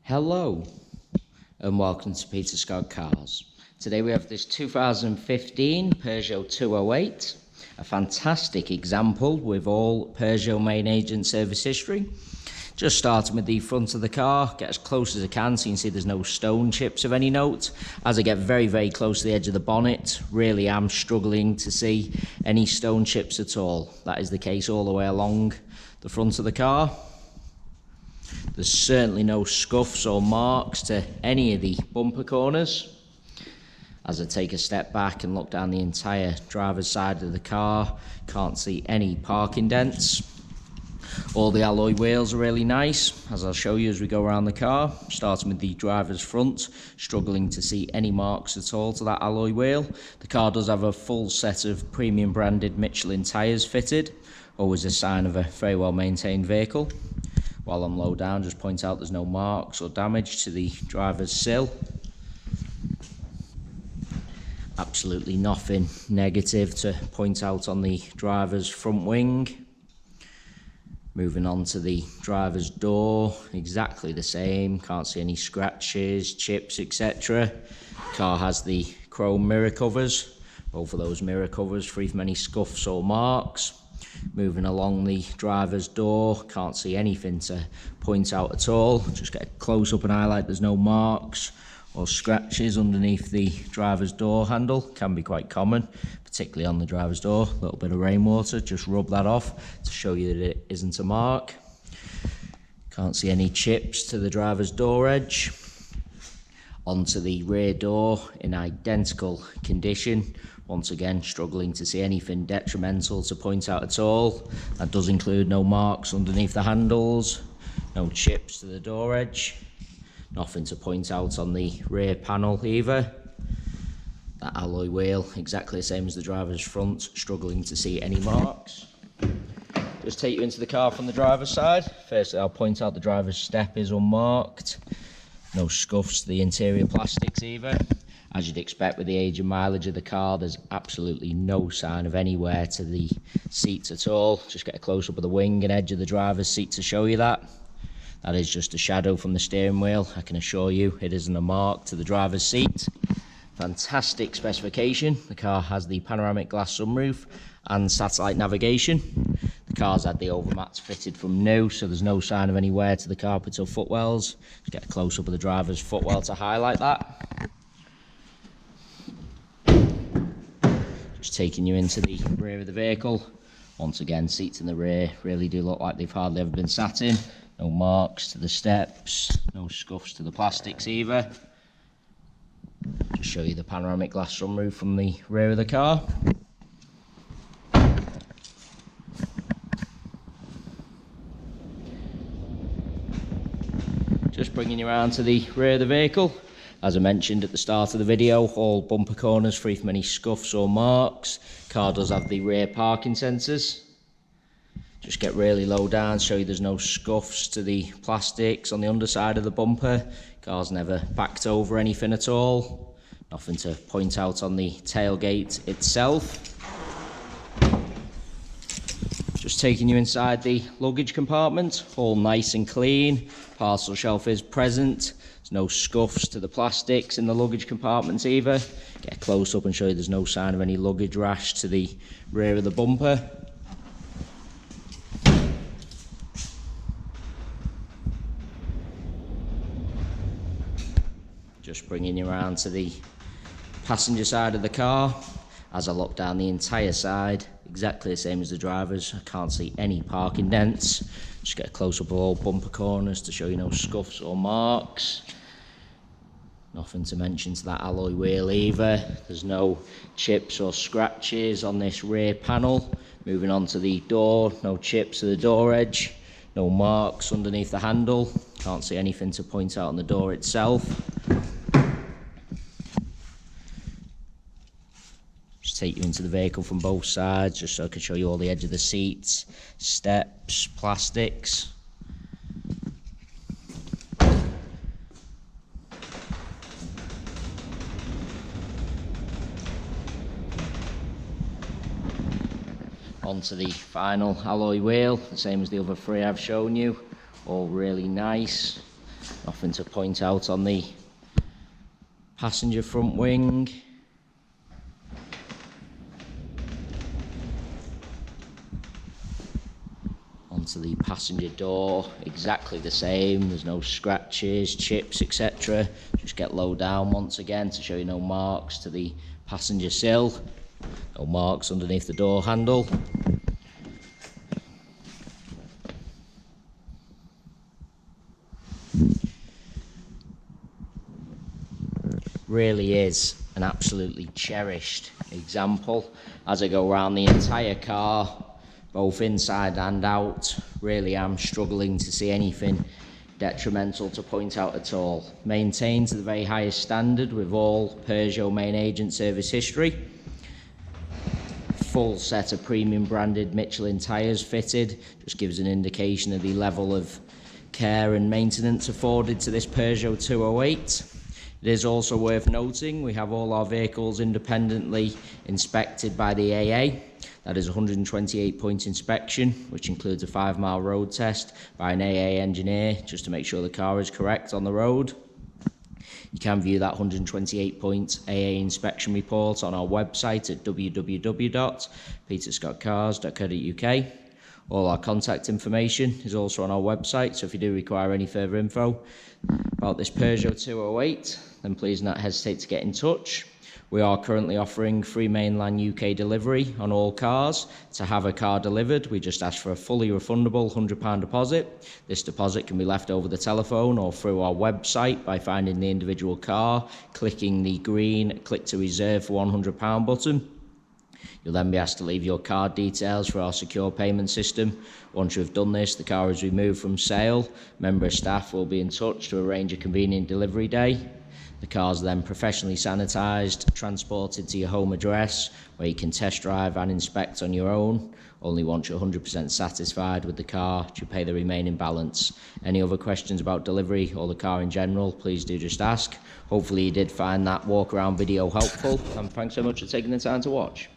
Hello and welcome to Peter Scott Cars. Today we have this 2015 Peugeot 208, a fantastic example with all Peugeot main agent service history. Just starting with the front of the car, get as close as I can so you can see there's no stone chips of any note. As I get very close to the edge of the bonnet, really am struggling to see any stone chips at all. That is the case all the way along the front of the car. There's certainly no scuffs or marks to any of the bumper corners. As I take a step back and look down the entire driver's side of the car, can't see any parking dents. All the alloy wheels are really nice, as I'll show you as we go around the car. Starting with the driver's front, struggling to see any marks at all to that alloy wheel. The car does have a full set of premium branded Michelin tyres fitted, always a sign of a very well maintained vehicle. While I'm low down, just point out there's no marks or damage to the driver's sill. Absolutely nothing negative to point out on the driver's front wing. Moving on to the driver's door, exactly the same, can't see any scratches, chips, etc. Car has the chrome mirror covers, both of those mirror covers free from any scuffs or marks. Moving along the driver's door, can't see anything to point out at all. Just get a close up and highlight there's no marks or scratches underneath the driver's door handle. Can be quite common, particularly on the driver's door. A little bit of rainwater, just rub that off to show you that it isn't a mark. Can't see any chips to the driver's door edge. Onto the rear door in identical condition. Once again, struggling to see anything detrimental to point out at all. That does include no marks underneath the handles, no chips to the door edge, nothing to point out on the rear panel either. That alloy wheel, exactly the same as the driver's front, struggling to see any marks. Just take you into the car from the driver's side. Firstly, I'll point out the driver's step is unmarked. No scuffs to the interior plastics either. As you'd expect with the age and mileage of the car, there's absolutely no sign of any wear to the seats at all. Just get a close-up of the wing and edge of the driver's seat to show you that. That is just a shadow from the steering wheel. I can assure you it isn't a mark to the driver's seat. Fantastic specification. The car has the panoramic glass sunroof and satellite navigation. The car's had the overmats fitted from new, so there's no sign of any wear to the carpet or footwells. Just get a close-up of the driver's footwell to highlight that. Just taking you into the rear of the vehicle. Once again, seats in the rear really do look like they've hardly ever been sat in. No marks to the steps, no scuffs to the plastics either. Just show you the panoramic glass sunroof from the rear of the car. Just bringing you around to the rear of the vehicle. As I mentioned at the start of the video, all bumper corners free from any scuffs or marks. Car does have the rear parking sensors. Just get really low down, show you there's no scuffs to the plastics on the underside of the bumper. Car's never backed over anything at all. Nothing to point out on the tailgate itself. Just taking you inside the luggage compartment, all nice and clean. Parcel shelf is present. There's no scuffs to the plastics in the luggage compartments either. Get a close up and show you there's no sign of any luggage rash to the rear of the bumper. Just bringing you around to the passenger side of the car. As I look down the entire side, exactly the same as the driver's. I can't see any parking dents. Just get a close-up of all bumper corners to show you no scuffs or marks. Nothing to mention to that alloy wheel either. There's no chips or scratches on this rear panel. Moving on to the door, no chips to the door edge. No marks underneath the handle. Can't see anything to point out on the door itself. Just take you into the vehicle from both sides just so I can show you all the edge of the seats, steps, plastics. Onto the final alloy wheel, the same as the other three I've shown you, all really nice. Nothing to point out on the passenger front wing. Onto the passenger door, exactly the same. There's no scratches, chips, etc. Just get low down once again to show you no marks to the passenger sill. No marks underneath the door handle. Really is an absolutely cherished example. As I go around the entire car, both inside and out, really am struggling to see anything detrimental to point out at all. Maintained to the very highest standard with all Peugeot main agent service history. Full set of premium branded Michelin tyres fitted, just gives an indication of the level of care and maintenance afforded to this Peugeot 208. It is also worth noting we have all our vehicles independently inspected by the AA. That is a 128-point inspection, which includes a 5-mile road test by an AA engineer, just to make sure the car is correct on the road. You can view that 128-point AA inspection report on our website at www.peterscottcars.co.uk. All our contact information is also on our website, so if you do require any further info about this Peugeot 208, then please not hesitate to get in touch. We are currently offering free mainland UK delivery on all cars. To have a car delivered, we just ask for a fully refundable £100 deposit. This deposit can be left over the telephone or through our website by finding the individual car, clicking the green click to reserve for £100 button. You'll then be asked to leave your card details for our secure payment system. Once you've done this, the car is removed from sale. A member of staff will be in touch to arrange a convenient delivery day. The cars are then professionally sanitised, transported to your home address, where you can test drive and inspect on your own. Only once you're 100% satisfied with the car do you pay the remaining balance. Any other questions about delivery or the car in general, please do just ask. Hopefully you did find that walk around video helpful, and thanks so much for taking the time to watch.